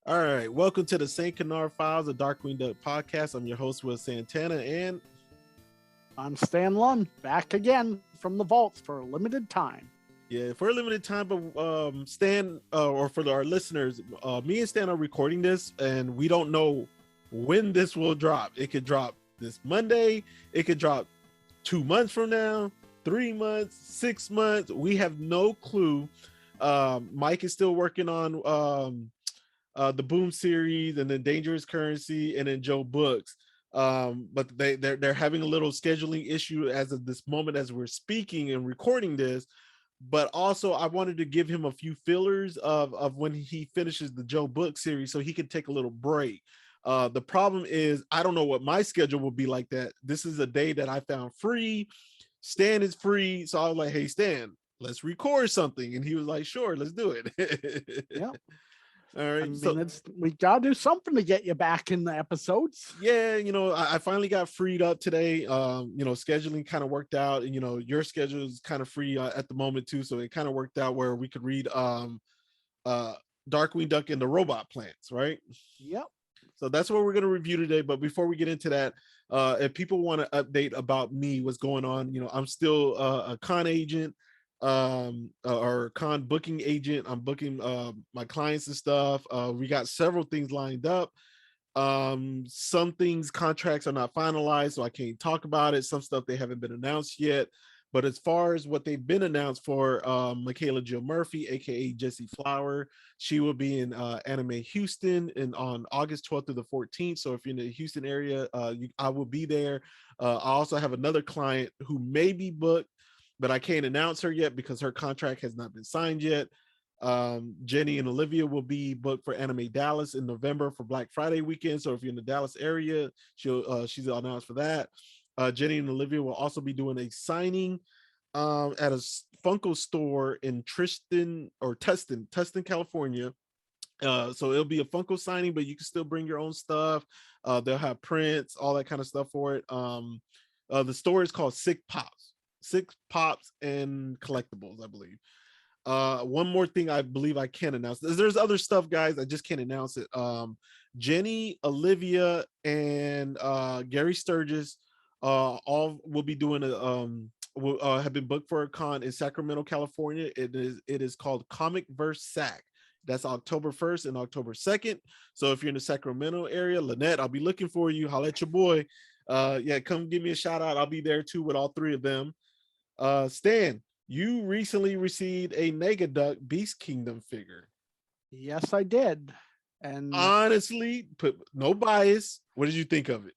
All right, welcome to the St. Canard Files, a Darkwing Duck podcast. I'm your host, Will Santana, and I'm Stan Lund, back again from the vaults for a limited time. yeah, for a limited time, but Stan, or for our listeners, me and Stan are recording this, and we don't know when this will drop. It could drop this Monday. It could drop 2 months from now, 3 months, 6 months. We have no clue. Mike is still working on the Boom series, and then Dangerous Currency, and then Joe Books. But they're having a little scheduling issue as of this moment as we're speaking and recording this. But also I wanted to give him a few fillers of when he finishes the Joe Book series so he could take a little break. The problem is I don't know what my schedule will be like that. This is a day that I found free. Stan is free. So I was like, hey Stan, let's record something. And he was like, sure, let's do it. Yeah. All right. I mean, we gotta do something to get you back in the episodes. Yeah, I finally got freed up today. Scheduling kind of worked out, and your schedule is kind of free at the moment too, so it kind of worked out where we could read Darkwing Duck and the Robot Plants, right? Yep. So that's what we're going to review today. But before we get into that, if people want to update about me, what's going on, I'm still a con agent, or con booking agent. I'm booking my clients and stuff. We got several things lined up. Some things, contracts are not finalized, so I can't talk about it. Some stuff they haven't been announced yet. But as far as what they've been announced for, Michaela Jill Murphy, aka Jessie Flower, she will be in Anime Houston and on August 12th through the 14th. So if you're in the Houston area, I will be there. I also have another client who may be booked, but I can't announce her yet because her contract has not been signed yet. Jenny and Olivia will be booked for Anime Dallas in November for Black Friday weekend. So if you're in the Dallas area, she's announced for that. Jenny and Olivia will also be doing a signing at a Funko store in Tustin, California. So it'll be a Funko signing, but you can still bring your own stuff. They'll have prints, all that kind of stuff for it. The store is called Sick Pops and Collectibles, I believe. One more thing I believe I can announce. There's other stuff, guys. I just can't announce it. Jenny, Olivia, and Gary Sturgis all will be doing have been booked for a con in Sacramento, California. It is called Comic Verse Sac. That's October 1st and October 2nd. So if you're in the Sacramento area, Lynette, I'll be looking for you. Holla at your boy. Come give me a shout out. I'll be there too with all three of them. Stan, you recently received a Negaduck Beast Kingdom figure. Yes, I did. And honestly, no bias, what did you think of it?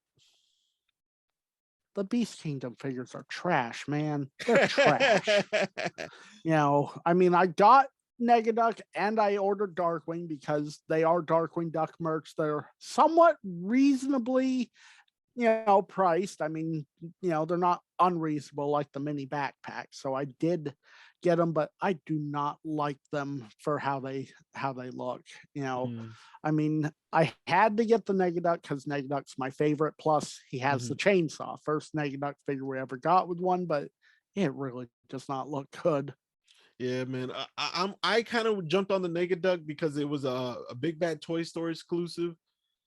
The Beast Kingdom figures are trash, man. They're trash. I mean, I got Negaduck and I ordered Darkwing because they are Darkwing Duck merch. They're somewhat reasonably priced. I mean, they're not unreasonable like the mini backpack. So I did get them, but I do not like them for how they look. I mean, I had to get the Negaduck because Negaduck's my favorite. Plus, he has the chainsaw. First Negaduck figure we ever got with one, but it really does not look good. Yeah, man. I kind of jumped on the Negaduck because it was a Big Bad Toy Store exclusive.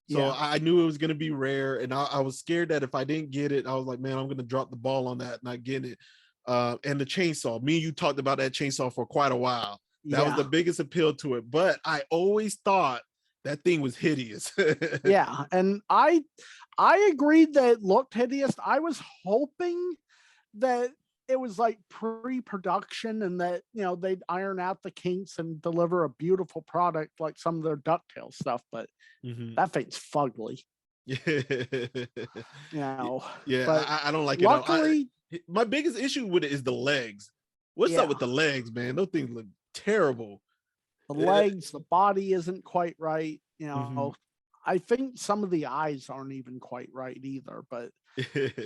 So yeah. I knew it was going to be rare, and I was scared that if I didn't get it, I was like, man, I'm going to drop the ball on that, not getting it. And the chainsaw, me and you talked about that chainsaw for quite a while. That was the biggest appeal to it, but I always thought that thing was hideous. Yeah, and I agreed that it looked hideous. I was hoping that it was like pre-production and that they'd iron out the kinks and deliver a beautiful product like some of their Ducktales stuff, but that thing's fugly. Yeah, but I don't like luckily, it. My biggest issue with it is the legs. What's up with the legs, man? Those things look terrible. The legs, the body isn't quite right. I think some of the eyes aren't even quite right either, but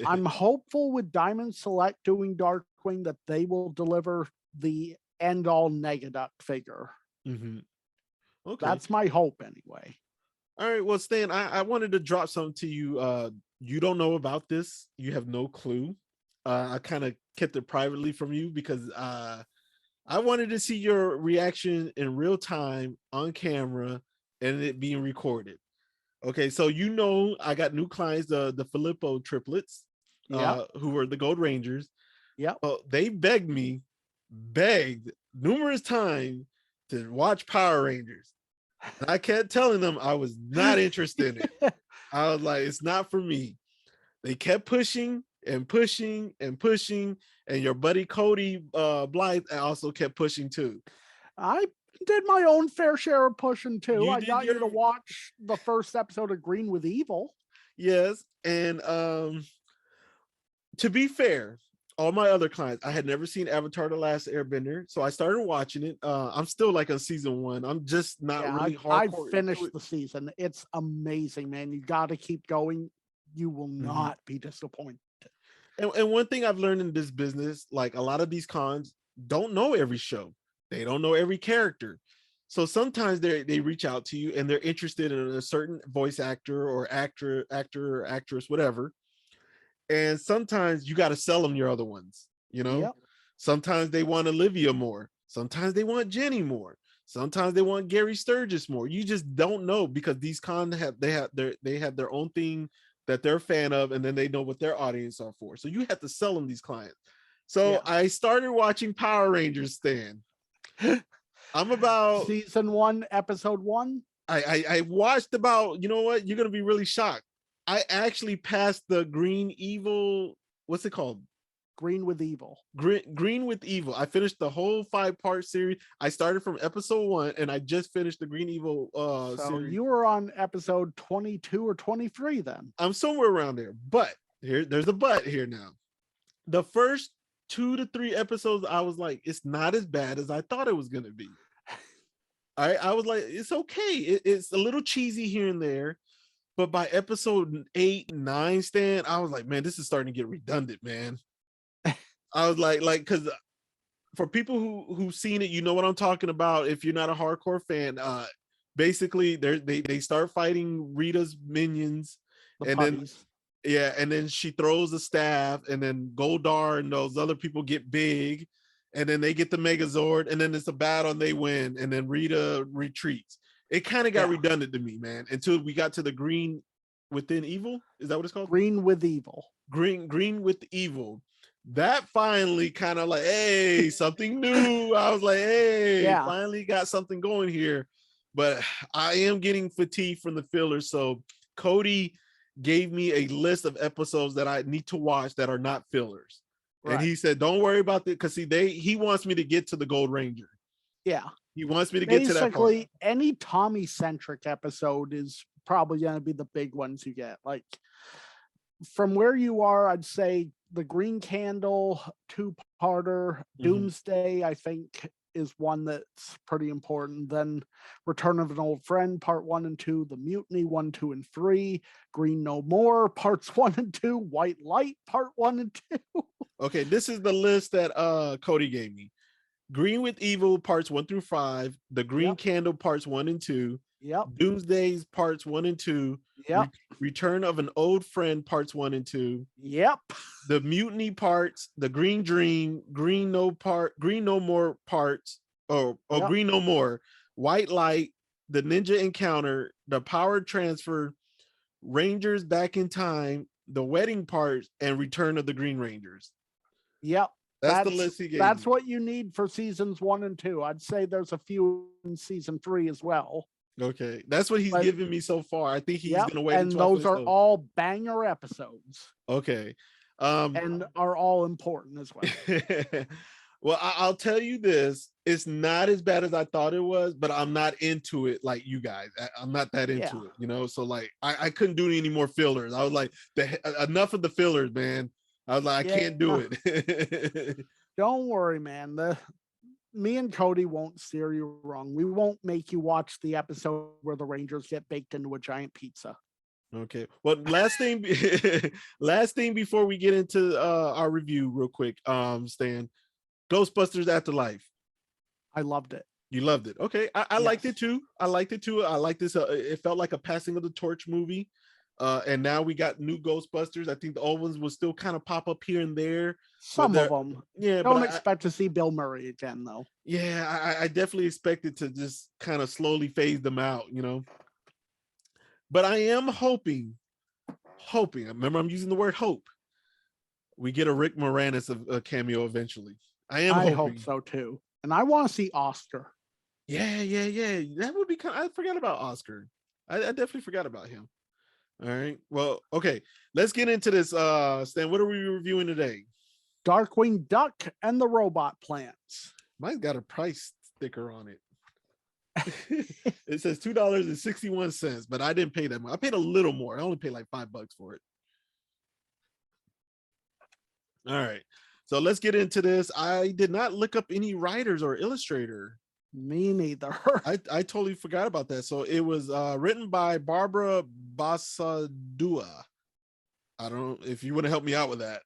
I'm hopeful with Diamond Select doing Darkwing that they will deliver the end-all Negaduck figure. Okay. That's my hope anyway. All right, well, Stan, I wanted to drop something to you. You don't know about this. You have no clue. I kind of kept it privately from you because I wanted to see your reaction in real time on camera and it being recorded. Okay, so I got new clients, the Filippo triplets, who were the Gold Rangers. Yep. They begged numerous times to watch Power Rangers. And I kept telling them I was not interested in it. I was like, it's not for me. They kept pushing and pushing and pushing, and your buddy Cody Blythe also kept pushing too. I did my own fair share of pushing too. I did got you to watch the first episode of Green with Evil. Yes, and to be fair, all my other clients, I had never seen Avatar: The Last Airbender, so I started watching it. I'm still like on season 1. I'm just not really hardcore. I finished the season. It's amazing, man. You got to keep going. You will not be disappointed. And one thing I've learned in this business, like a lot of these cons don't know every show. They don't know every character. So sometimes they reach out to you and they're interested in a certain voice actor or actor or actress, whatever. And sometimes you got to sell them your other ones, Sometimes they want Olivia more. Sometimes they want Jenny more. Sometimes they want Gary Sturgis more. You just don't know, because these cons have their own thing that they're a fan of, and then they know what their audience are for. So you have to sell them these clients. So I started watching Power Rangers, Stan. I'm about season 1, episode 1. I watched about, you know what? You're gonna be really shocked. I actually passed the Green Evil. What's it called? Green with Evil. Green with Evil. I finished the whole 5-part series. I started from episode 1, and I just finished the Green Evil series. You were on episode 22 or 23 then. I'm somewhere around there. But there's a but here now. The first 2 to 3 episodes, I was like, it's not as bad as I thought it was gonna be. I was like, it's okay. It's a little cheesy here and there. But by episode 8, 9, Stan, I was like, man, this is starting to get redundant, man. I was like, because for people who've seen it, you know what I'm talking about. If you're not a hardcore fan, basically they start fighting Rita's minions, and then she throws a staff, and then Goldar and those other people get big, and then they get the Megazord, and then it's a battle and they win, and then Rita retreats. It kind of got redundant to me, man, until we got to the Green Within Evil. Is that what it's called? Green with Evil. Green with Evil. That finally kind of like, hey, something new. I was like, hey, finally got something going here. But I am getting fatigued from the fillers. So Cody gave me a list of episodes that I need to watch that are not fillers. Right. And he said, don't worry about it, because he wants me to get to the Gold Ranger. Yeah. He wants me to get to that part. Basically, any Tommy-centric episode is probably going to be the big ones you get. Like, from where you are, I'd say the Green Candle 2-parter, Doomsday, I think, is one that's pretty important. Then Return of an Old Friend, part 1 and 2, The Mutiny 1, 2, and 3, Green No More, parts 1 and 2, White Light, part 1 and 2. Okay, this is the list that Cody gave me. Green with Evil, parts 1 through 5, The Green Candle, parts 1 and 2, Doomsday's parts 1 and 2, Return of an Old Friend, parts 1 and 2, The Mutiny parts, The Green Dream, Green No More parts, Green No More, White Light, The Ninja Encounter, The Power Transfer, Rangers Back in Time, The Wedding parts, and Return of the Green Rangers. That's the list he gave. That's what you need for seasons 1 and 2. I'd say there's a few in season 3 as well. Okay, that's what he's given me so far. I think he's gonna wait. And those are all banger episodes. Okay, and are all important as well. Well, I'll tell you this: it's not as bad as I thought it was, but I'm not into it like you guys. I'm not that into it, So like, I couldn't do any more fillers. I was like, enough of the fillers, man. I was like, I can't do it. Don't worry, man. Me and Cody won't steer you wrong. We won't make you watch the episode where the Rangers get baked into a giant pizza. Okay. Well, last thing before we get into our review real quick, Stan, Ghostbusters Afterlife. I loved it. You loved it. Okay. I liked it too. I liked it too. I liked this. It felt like a passing of the torch movie. And now we got new Ghostbusters. I think the old ones will still kind of pop up here and there. Some of them. Yeah, Don't expect to see Bill Murray again, though. Yeah, I definitely expected to just kind of slowly phase them out, But I am hoping, remember I'm using the word hope, we get a Rick Moranis a cameo eventually. I hope so too. And I want to see Oscar. Yeah. That would be I forgot about Oscar. I definitely forgot about him. All right. Well, okay. Let's get into this. Stan, what are we reviewing today? Darkwing Duck and the Robot Plants. Mine's got a price sticker on it. It says $2.61, but I didn't pay that much. I paid a little more. I only paid like $5 for it. All right. So let's get into this. I did not look up any writers or illustrator. Me neither. I totally forgot about that. So it was written by Barbara Basadua. I don't know if you want to help me out with that.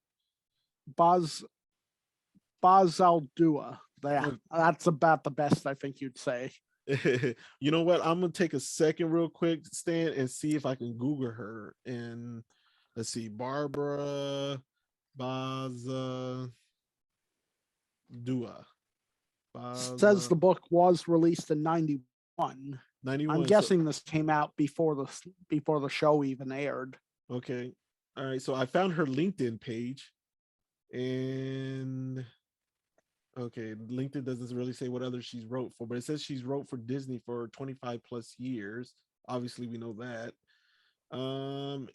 Bazaldua. Yeah, that's about the best I think you'd say. You know what? I'm gonna take a second real quick, Stan, and see if I can Google her. And let's see, Barbara Bazadua. Says the book was released in 91. I'm guessing this came out before the show even aired. Okay. All right. So I found her LinkedIn page, and okay, LinkedIn doesn't really say what others she's wrote for, but it says she's wrote for Disney for 25 plus years. Obviously, we know that.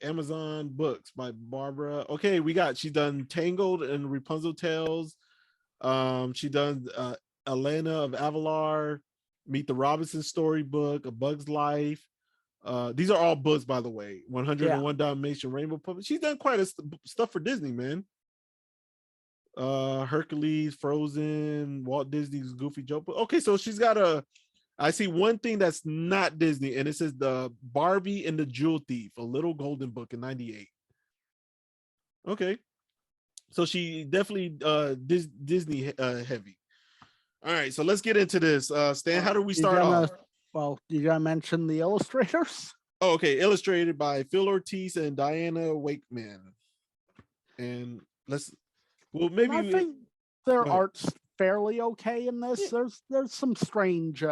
Amazon Books by Barbara. Okay, she's done Tangled and Rapunzel Tales. She done Elena of Avalar, Meet the Robinson Storybook, A Bug's Life. These are all books, by the way. 101 Dalmatian Rainbow Puppet. She's done quite a stuff for Disney, man. Hercules, Frozen, Walt Disney's Goofy Joe. Okay, so she's got I see one thing that's not Disney, and it says the Barbie and the Jewel Thief, a Little Golden Book in 98. Okay. So she definitely Disney heavy. All right, so let's get into this. Stan, how do we start off? Well, you gotta mention the illustrators. Oh, okay. Illustrated by Phil Ortiz and Diana Wakeman. And maybe I think their art's fairly okay in this. Yeah. There's some strange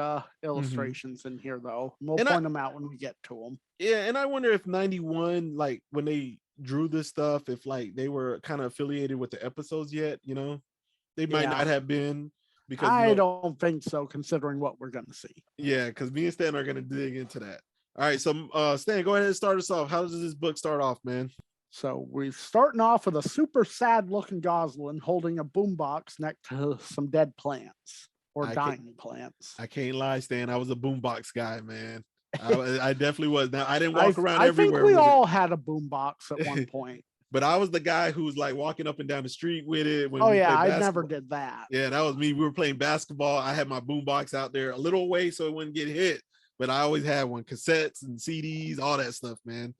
illustrations in here though. We'll point them out when we get to them. Yeah, and I wonder if 91, like when they drew this stuff, if like they were kind of affiliated with the episodes yet, they might not have been, because I don't think so, considering what we're gonna see. Yeah, because me and Stan are gonna dig into that. All right, so Stan, go ahead and start us off. How does this book start off, man? So we're starting off with a super sad looking Goslin holding a boombox next to some dead plants or dying plants. I can't lie, Stan. I was a boombox guy, man. I definitely was. Now I didn't walk around everywhere. I think we all had a boombox at one point. But I was the guy who was like walking up and down the street with it. I never did that. Yeah, that was me. We were playing basketball. I had my boombox out there a little way so it wouldn't get hit. But I always had one, cassettes and CDs, all that stuff, man.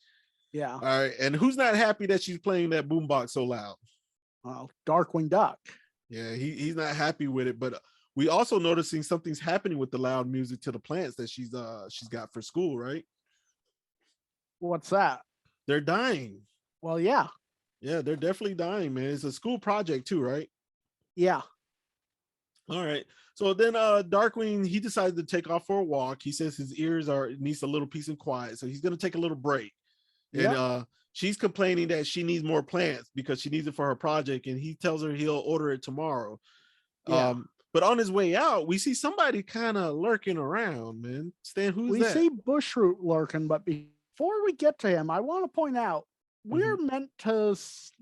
Yeah. All right. And who's not happy that she's playing that boombox so loud? Darkwing Duck. Yeah, he's not happy with it. But we also noticing something's happening with the loud music to the plants that she's got for school, right? What's that? They're dying. Well, yeah. Yeah, they're definitely dying, man. It's a school project too, right? Yeah. All right. So then Darkwing, he decided to take off for a walk. He says his ears needs a little peace and quiet. So he's going to take a little break. And she's complaining that she needs more plants because she needs it for her project. And he tells her he'll order it tomorrow. Yeah. But on his way out, we see somebody kind of lurking around, man. Stan, who's that? We see Bushroot lurking, but before we get to him, I want to point out, this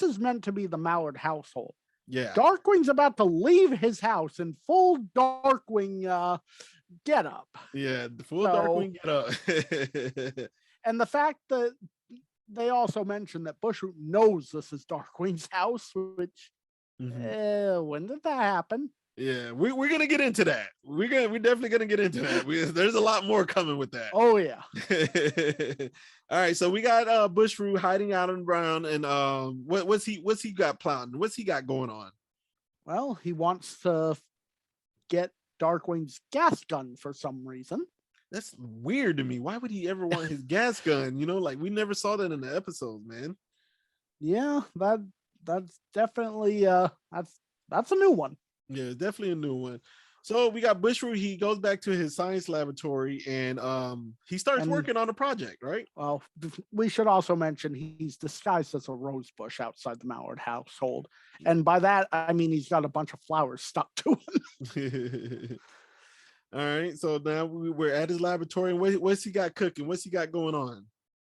is meant to be the Mallard household. Yeah. Darkwing's about to leave his house in full Darkwing get up. Yeah, the full Darkwing get up. And the fact that they also mentioned that Bushroot knows this is Darkwing's house, which when did that happen? Yeah, we're gonna get into that. We're definitely gonna get into that. There's a lot more coming with that. Oh yeah. All right, so we got Bushroot hiding out in Brown, and what's he got plotting? What's he got going on? Well, he wants to get Darkwing's gas gun for some reason. That's weird to me. Why would he ever want his gas gun? Like we never saw that in the episodes, man. Yeah, that's definitely that's a new one. Yeah, it's definitely a new one. So we got Bushroot. He goes back to his science laboratory and he starts working on a project, right? Well, we should also mention he's disguised as a rose bush outside the Mallard household. And by that, I mean he's got a bunch of flowers stuck to him. All right. So now we're at his laboratory. And what's he got cooking? What's he got going on?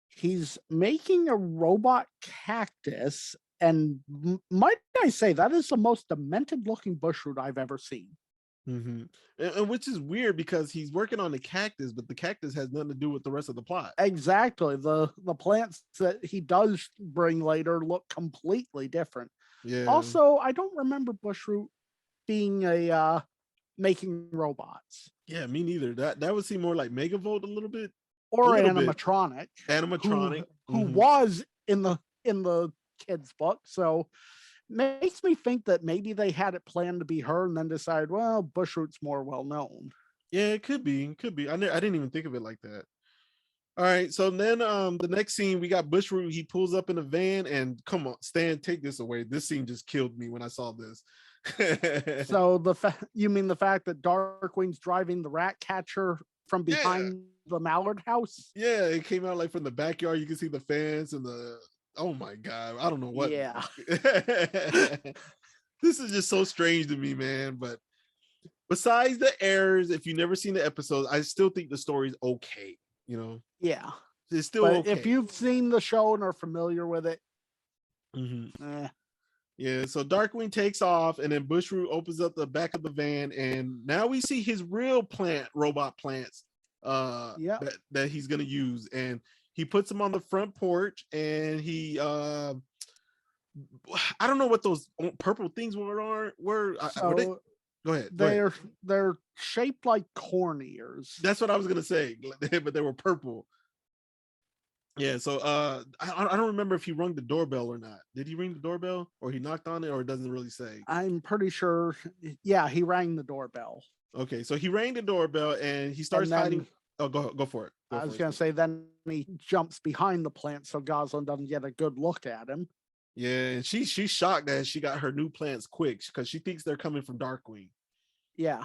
He's making a robot cactus. And might I say, that is the most demented looking bushroot I've ever seen. Mm-hmm. And which is weird because he's working on the cactus, but the cactus has nothing to do with the rest of the plot. Exactly. The plants that he does bring later look completely different. Yeah. Also, I don't remember Bushroot being a making robots. Yeah, me neither. That would seem more like Megavolt a little bit. Or animatronic. Animatronic. Who was in the kids' book. So makes me think that maybe they had it planned to be her and then decided, well, Bushroot's more well known. Yeah, it could be. I didn't even think of it like that. All right, so then the next scene we got Bushroot. He pulls up in a van and come on, Stan, take this away. This scene just killed me when I saw this. So you mean the fact that Darkwing's driving the rat catcher from behind the Mallard house? Yeah, it came out like from the backyard. You can see the fence and the. Oh my god, I don't know what. Yeah. This is just so strange to me, man. But besides the errors, if you've never seen the episodes, I still think the story's okay. Yeah, it's still okay. If you've seen the show and are familiar with it, yeah. So Darkwing takes off, and then Bushroot opens up the back of the van, and now we see his real robot plants. That he's gonna use, and he puts them on the front porch, and he I don't know what those purple things were. Go ahead. They're shaped like corn ears. That's what I was gonna say, but they were purple. Yeah, so I don't remember if he rung the doorbell or not. Did he ring the doorbell, or he knocked on it, or it doesn't really say? I'm pretty sure. Yeah, he rang the doorbell. Okay, so he rang the doorbell and he starts hiding. Oh, go for it. I was gonna say then he jumps behind the plant so Goslin doesn't get a good look at him. Yeah, and she's shocked that she got her new plants quick because she thinks they're coming from Darkwing. Yeah.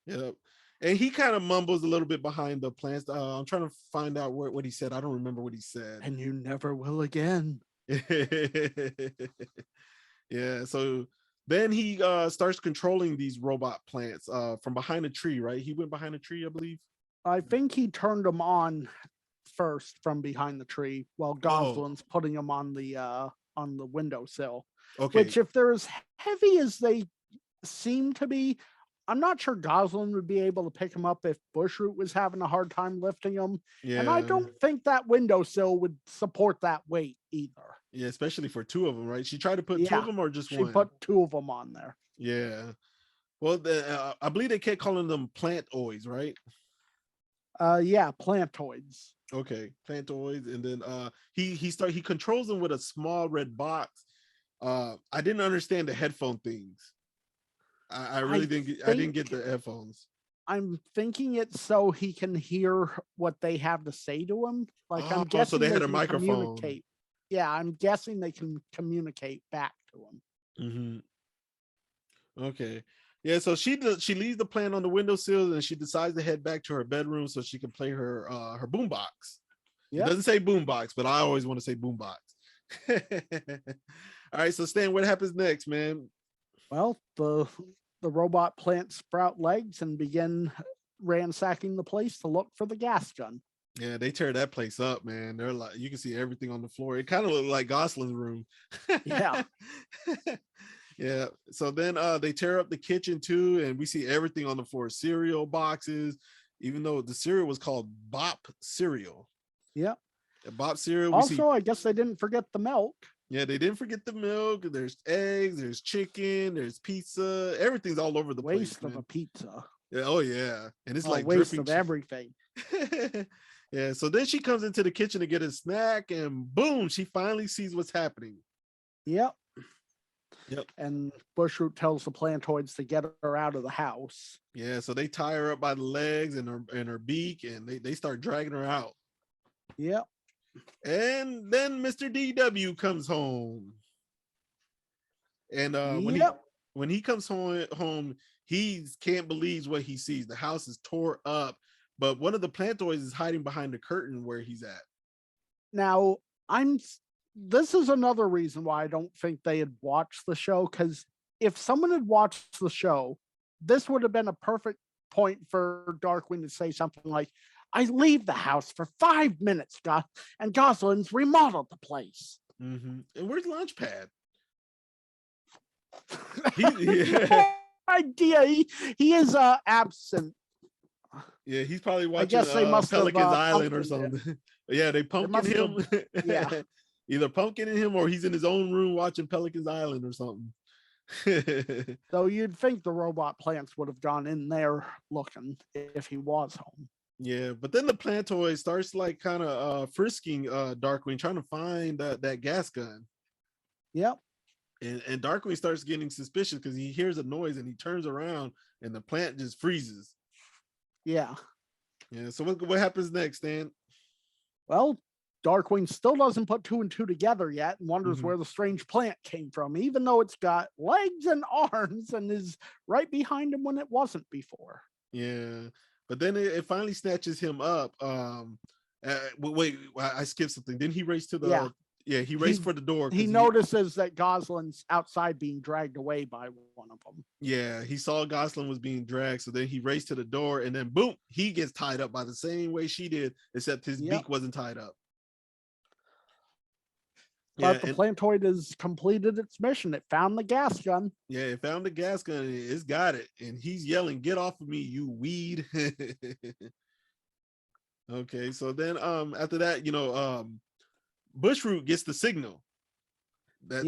Yep. And he kind of mumbles a little bit behind the plants. I'm trying to find out what he said. I don't remember what he said. And you never will again. Yeah. So then he starts controlling these robot plants from behind a tree, right? He went behind a tree, I believe. I think he turned them on first from behind the tree while Goslin's putting them on the windowsill. Okay. Which, if they're as heavy as they seem to be, I'm not sure Goslin would be able to pick them up if Bushroot was having a hard time lifting them. Yeah. And I don't think that windowsill would support that weight either. Yeah, especially for two of them, right? She tried to put two of them or just one? She put two of them on there. Yeah. Well, I believe they kept calling them plantoids, right? Yeah, plantoids. Okay, plantoids, and then he controls them with a small red box. I didn't understand the headphone things. I really didn't get the headphones. I'm thinking it's so he can hear what they have to say to him. Like I'm guessing so they had a microphone. Yeah, I'm guessing they can communicate back to him. Mm-hmm. Okay. Yeah, so she leaves the plant on the windowsill and she decides to head back to her bedroom so she can play her boombox. Yep. It doesn't say boombox, but I always want to say boombox. All right, so Stan, what happens next, man? Well, the robot plants sprout legs and begin ransacking the place to look for the gas gun. Yeah, they tear that place up, man. They're like, you can see everything on the floor. It kind of looked like Goslin's room. Yeah. Yeah. So then they tear up the kitchen too, and we see everything on the floor. Cereal boxes, even though the cereal was called Bop cereal. Yep. Bop cereal. Also, I guess they didn't forget the milk. Yeah, they didn't forget the milk. There's eggs, there's chicken, there's pizza. Everything's all over the place. Waste of a pizza. Yeah, oh yeah. And it's like waste of everything. Yeah, so then she comes into the kitchen to get a snack, and boom, she finally sees what's happening. Yep. Yep. And Bushroot tells the plantoids to get her out of the house. Yeah, so they tie her up by the legs and her beak, and they start dragging her out. Yep. And then Mr. DW comes home. And when he comes home, he can't believe what he sees. The house is tore up, but one of the plantoids is hiding behind the curtain where he's at. Now, this is another reason why I don't think they had watched the show, because if someone had watched the show, this would have been a perfect point for Darkwing to say something like, I leave the house for 5 minutes, and Gosling's remodeled the place. Mm-hmm. And where's Launchpad? No idea. He is absent. Yeah, he's probably watching I guess they must Pelican's have, Island or something. Yeah, they pumpkin him. Yeah. Either pumpkining him or he's in his own room watching Pelican's Island or something. So you'd think the robot plants would have gone in there looking if he was home. Yeah, but then the plantoid starts like kind of frisking Darkwing, trying to find that gas gun. Yep. And Darkwing starts getting suspicious because he hears a noise and he turns around and the plant just freezes. Yeah. Yeah. So what happens next, Dan? Well, Darkwing still doesn't put 2 and 2 together yet and wonders where the strange plant came from, even though it's got legs and arms and is right behind him when it wasn't before. Yeah. But then it finally snatches him up. Wait, I skipped something. Didn't he race to the? Yeah, he raced for the door. He notices that Gosling's outside being dragged away by one of them. Yeah, he saw Gosling was being dragged, so then he raced to the door, and then boom, he gets tied up by the same way she did, except his beak wasn't tied up. But the plantoid has completed its mission. It found the gas gun. Yeah, it found the gas gun. And it's got it. And he's yelling, "Get off of me, you weed." Okay, so then after that, Bushroot gets the signal that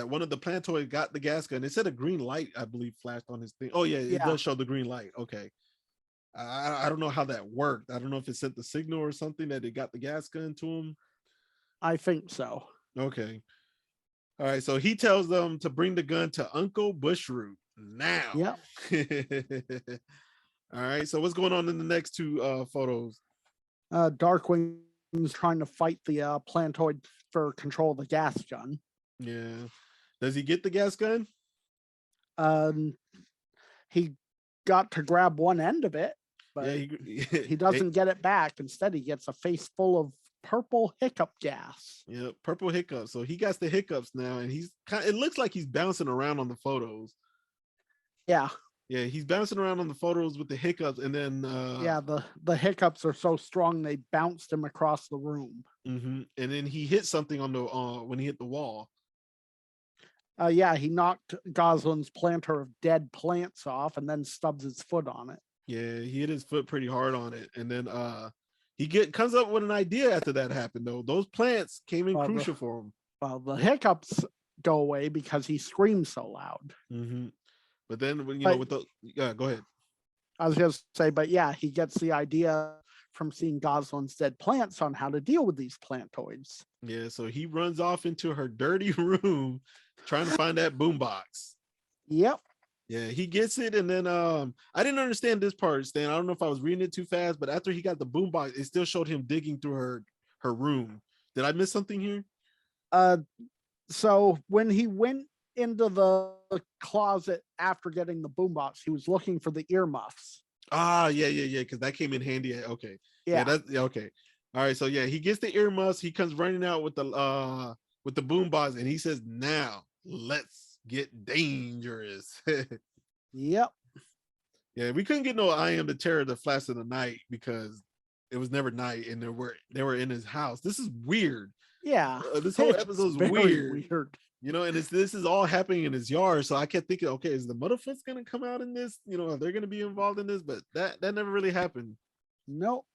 one of the plantoid got the gas gun. It said a green light, I believe, flashed on his thing. Oh, yeah, it does show the green light. Okay. I don't know how that worked. I don't know if it sent the signal or something that it got the gas gun to him. I think so. Okay. All right. So he tells them to bring the gun to Uncle Bushroot now. Yeah. All right. So what's going on in the next 2 photos? Darkwing's trying to fight the plantoid for control of the gas gun. Yeah. Does he get the gas gun? He got to grab one end of it, but he doesn't get it back. Instead, he gets a face full of purple hiccup gas. Yeah, purple hiccups. So he got the hiccups now, and it looks like he's bouncing around on the photos. Yeah. Yeah, he's bouncing around on the photos with the hiccups, and then the hiccups are so strong they bounced him across the room. Mm-hmm. And then he hit something on the when he hit the wall. He knocked Gosling's planter of dead plants off and then stubs his foot on it. Yeah, he hit his foot pretty hard on it, and then he comes up with an idea after that happened. Though those plants came in crucial for him. Well, the hiccups go away because he screams so loud. Mm-hmm. But then when go ahead. I was going to say, but yeah, he gets the idea from seeing Gosling's dead plants on how to deal with these plantoids. Yeah, so he runs off into her dirty room trying to find that boombox. Yep. Yeah, he gets it, and then I didn't understand this part, Stan. I don't know if I was reading it too fast, but after he got the boombox, it still showed him digging through her room. Did I miss something here? So when he went into the closet after getting the boombox, he was looking for the earmuffs. Yeah, because that came in handy. Okay. Yeah. Okay. All right, so yeah, he gets the earmuffs. He comes running out with the boombox, and he says, "Now let's get dangerous." Yep. Yeah, we couldn't get no "I Am the Terror" the flash of the night because it was never night, and they were in his house. This is weird. Yeah, this whole episode is weird. And this is all happening in his yard. So I kept thinking, okay, is the Motherfoots gonna come out in this? Are they gonna be involved in this? But that never really happened. Nope.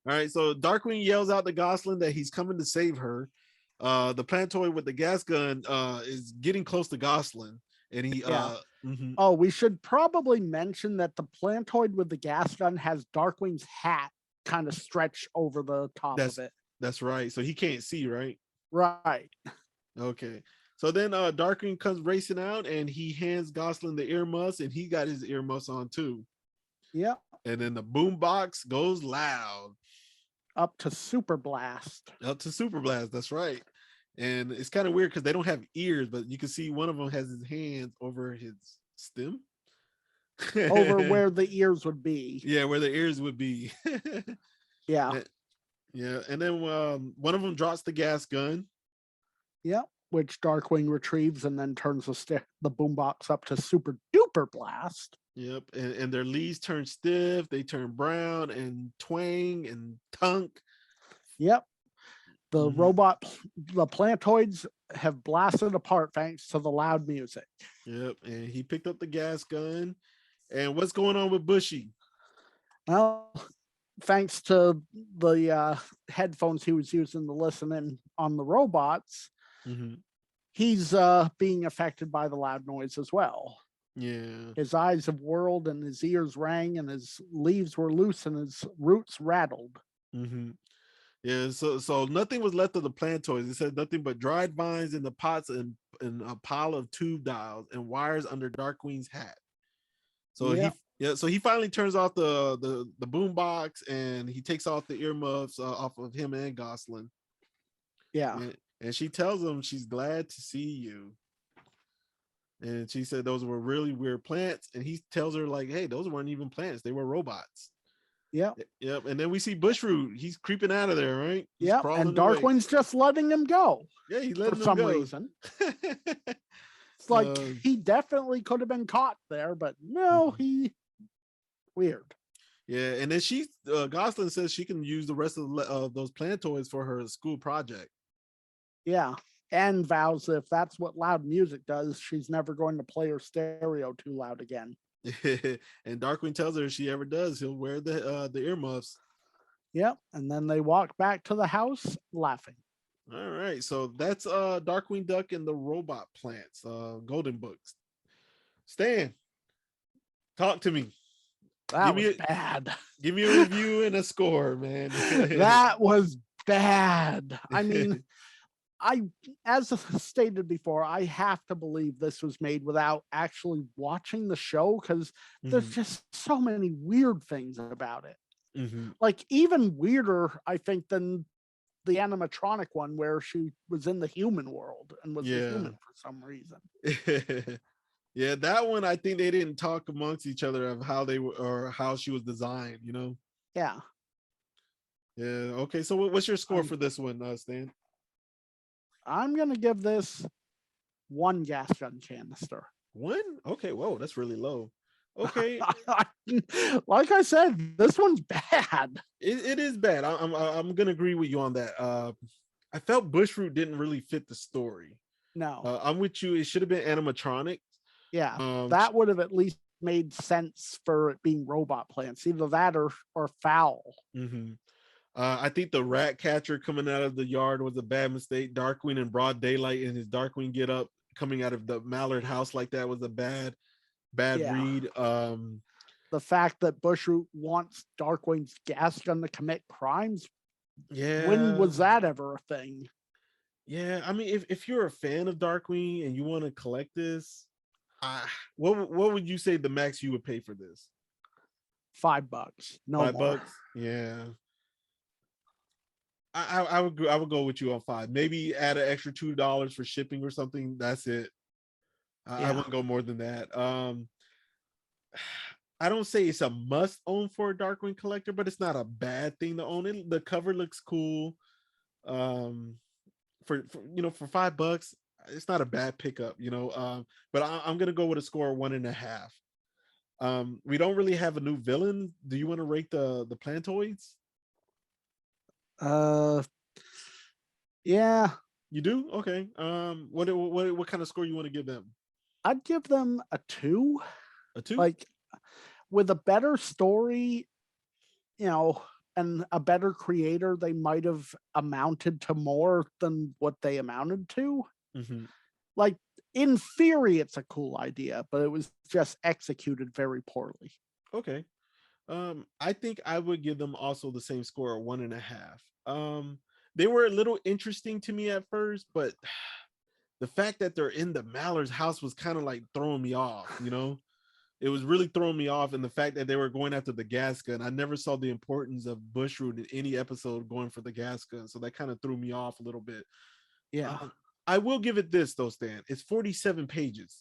All right, so Darkwing yells out to Gosling that he's coming to save her. The plantoid with the gas gun is getting close to Gosling, and he Oh, we should probably mention that the plantoid with the gas gun has Darkwing's hat kind of stretched over the top of it. That's right. So he can't see, right? Right. Okay. So then Darkwing comes racing out and he hands Gosling the earmuffs, and he got his earmuffs on too. Yep. And then the boom box goes loud. Up to Super Blast. Up to Super Blast, that's right. And it's kind of weird because they don't have ears, but you can see one of them has his hands over his stem. Over where the ears would be. Yeah, where the ears would be. Yeah. Yeah. And then one of them drops the gas gun. Yep. Which Darkwing retrieves and then turns the boombox up to Super Duper Blast. Yep. And their leaves turn stiff, they turn brown and twang and tunk. Yep. The the plantoids have blasted apart thanks to the loud music. Yep. And he picked up the gas gun. And what's going on with Bushy? Well, thanks to the headphones he was using to listen in on the robots, he's being affected by the loud noise as well. Yeah. His eyes have whirled and his ears rang and his leaves were loose and his roots rattled. Yeah, so nothing was left of the plantoids. It said nothing but dried vines in the pots and a pile of tube dials and wires under Darkwing's hat. So he finally turns off the boom box and he takes off the earmuffs off of him and Gosling. Yeah. And she tells him she's glad to see you. And she said those were really weird plants. And he tells her like, hey, those weren't even plants. They were robots. Yep. Yep. And then we see Bushroot. He's creeping out of there, right? Yep. And Darkwing's just letting him go. Yeah, he let him go. For some reason. It's like he definitely could have been caught there, but no, weird. Yeah, and then Gosling says she can use the rest of those plantoids for her school project. Yeah, and vows if that's what loud music does, she's never going to play her stereo too loud again. And Darkwing tells her if she ever does, he'll wear the earmuffs. Yep, and then they walk back to the house laughing. All right, so that's Darkwing Duck and the Robot Plants, Golden Books. Stan, talk to me. That was bad. Give me a review and a score, man. That was bad. I mean, as stated before, I have to believe this was made without actually watching the show because there's just so many weird things about it. Like even weirder, I think, than the animatronic one where she was in the human world and was a human for some reason. Yeah, that one I think they didn't talk amongst each other of how they were or how she was designed, Yeah. Yeah. Okay. So what's your score for this one, Stan? I'm gonna give this 1 gas gun canister. 1? Okay. Whoa, that's really low. Okay. Like I said, this one's bad. It is bad. I'm gonna agree with you on that. I felt Bushroot didn't really fit the story. No. I'm with you. It should have been animatronic. Yeah, that would have at least made sense for it being robot plants, either that or foul. I think the rat catcher coming out of the yard was a bad mistake. Darkwing in broad daylight and his Darkwing get up coming out of the Mallard house like that was a bad read. The fact that Bushroot wants Darkwing's gas gun to commit crimes. Yeah. When was that ever a thing? Yeah, I mean, if you're a fan of Darkwing and you want to collect this, what would you say the max you would pay for this? $5. No $5? more. Yeah. I would go with you on 5. Maybe add an extra $2 for shipping or something. That's it. I wouldn't go more than that. I don't say it's a must own for a Darkwing collector, but it's not a bad thing to own it. The cover looks cool. For $5, it's not a bad pickup, but I'm gonna go with a score of 1.5. We don't really have a new villain. Do you want to rate the plantoids? Yeah. You do? Okay. What kind of score you want to give them? I'd give them a 2. A 2? Like with a better story, and a better creator, they might have amounted to more than what they amounted to. Like in theory, it's a cool idea, but it was just executed very poorly. Okay. I think I would give them also the same score of 1.5. They were a little interesting to me at first, but the fact that they're in the Mallard's house was kind of like throwing me off, it was really throwing me off. And the fact that they were going after the gas gun, I never saw the importance of Bushroot in any episode going for the gas gun. So that kind of threw me off a little bit. Yeah. I will give it this though, Stan. It's 47 pages.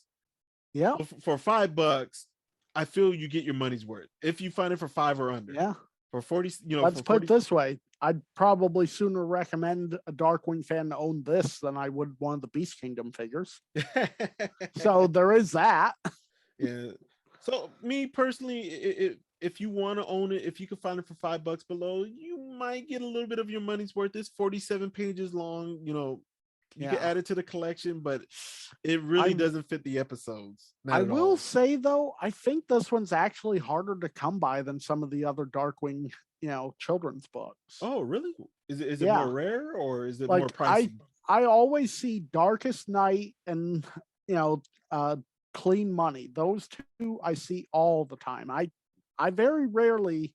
Yeah. For $5, I feel you get your money's worth if you find it for 5 or under. Yeah. For 40, let's for put 40, it this way. I'd probably sooner recommend a Darkwing fan to own this than I would one of the Beast Kingdom figures. So there is that. Yeah. So me personally, if you want to own it, if you can find it for $5 below, you might get a little bit of your money's worth. It's 47 pages long. You can add it to the collection, but it really doesn't fit the episodes. I will say though, I think this one's actually harder to come by than some of the other Darkwing, children's books. Oh, really? Is it more rare or is it like, more pricey? I always see Darkest Night and Clean Money. Those two I see all the time. I very rarely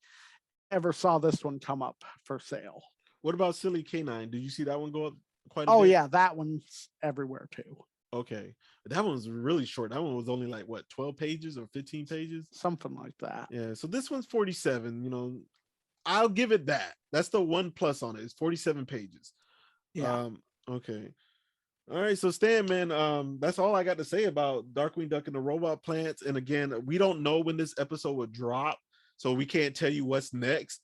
ever saw this one come up for sale. What about Silly Canine? Did you see that one go up quite a bit? Oh yeah, that one's everywhere too. Okay. That one was really short. That one was only like 12 pages or 15 pages? Something like that. Yeah. So this one's 47, I'll give it that. That's the one plus on it. It's 47 pages. Yeah. Okay. All right. So Stan, man, that's all I got to say about Darkwing Duck and the Robot Plants. And again, we don't know when this episode will drop, so we can't tell you what's next.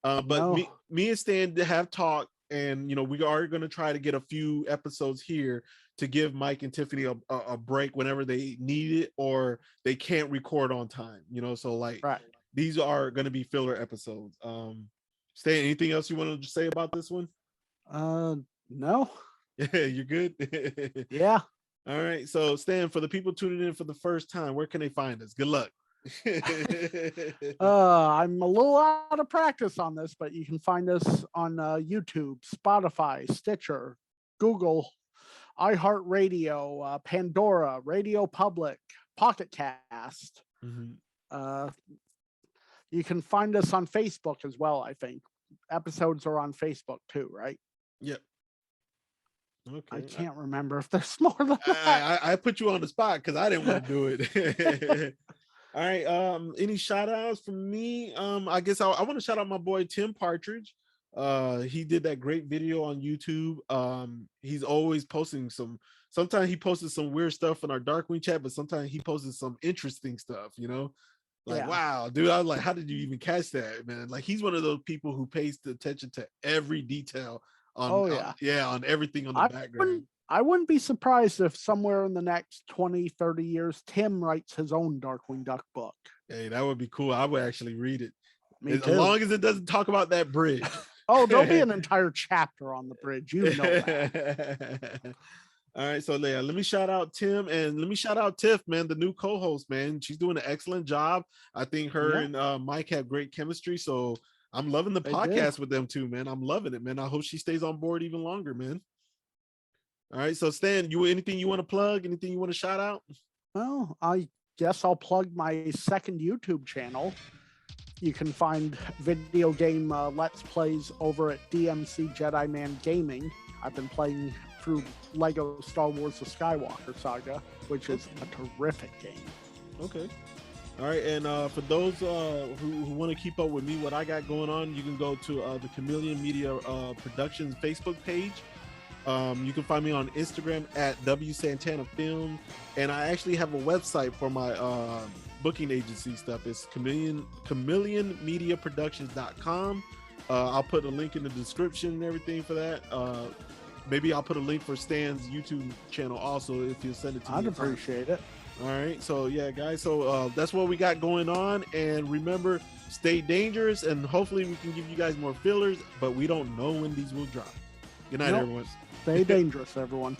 But me and Stan have talked, and we are going to try to get a few episodes here to give Mike and Tiffany a break whenever they need it or they can't record on time. So like these are going to be filler episodes. Stan, anything else you want to say about this one? No. You're good. Yeah. All right. So Stan, for the people tuning in for the first time, where can they find us? Good luck. I'm a little out of practice on this, but you can find us on YouTube, Spotify, Stitcher, Google, iHeartRadio, Pandora, Radio Public, Pocket Cast. Mm-hmm. You can find us on Facebook as well. I think episodes are on Facebook too, right? Yep. Okay. I can't remember if there's more than that. I put you on the spot because I didn't want to do it. All right. Any shout outs from me? I guess I want to shout out my boy Tim Partridge. He did that great video on YouTube. He's always posting sometimes he posted some weird stuff in our Darkwing chat, but sometimes he posted some interesting stuff, wow, dude. I was like, how did you even catch that, man? Like, he's one of those people who pays attention to every detail on on everything on the background. I wouldn't be surprised if somewhere in the next 20, 30 years, Tim writes his own Darkwing Duck book. Hey, that would be cool. I would actually read it. As long as it doesn't talk about that bridge. Oh, there'll be an entire chapter on the bridge. You know that. All right. So let me shout out Tim and let me shout out Tiff, man, the new co-host, man. She's doing an excellent job. I think her and Mike have great chemistry. So I'm loving the podcast with them too, man. I'm loving it, man. I hope she stays on board even longer, man. All right. So Stan, anything you want to plug? Anything you want to shout out? Well, I guess I'll plug my second YouTube channel. You can find video game Let's Plays over at DMC Jedi Man Gaming. I've been playing through Lego Star Wars The Skywalker Saga, which is a terrific game. Okay. All right. And for those who want to keep up with me, what I got going on, you can go to the Chameleon Media Productions Facebook page. You can find me on Instagram at WSantana Film. And I actually have a website for my booking agency stuff. It's chameleonmediaproductions.com. I'll put a link in the description and everything for that. Maybe I'll put a link for Stan's YouTube channel also if you'll send it to me. I'd appreciate it. All right. So yeah, guys. So that's what we got going on. And remember, stay dangerous, and hopefully we can give you guys more fillers, but we don't know when these will drop. Good night, everyone. Stay dangerous, everyone.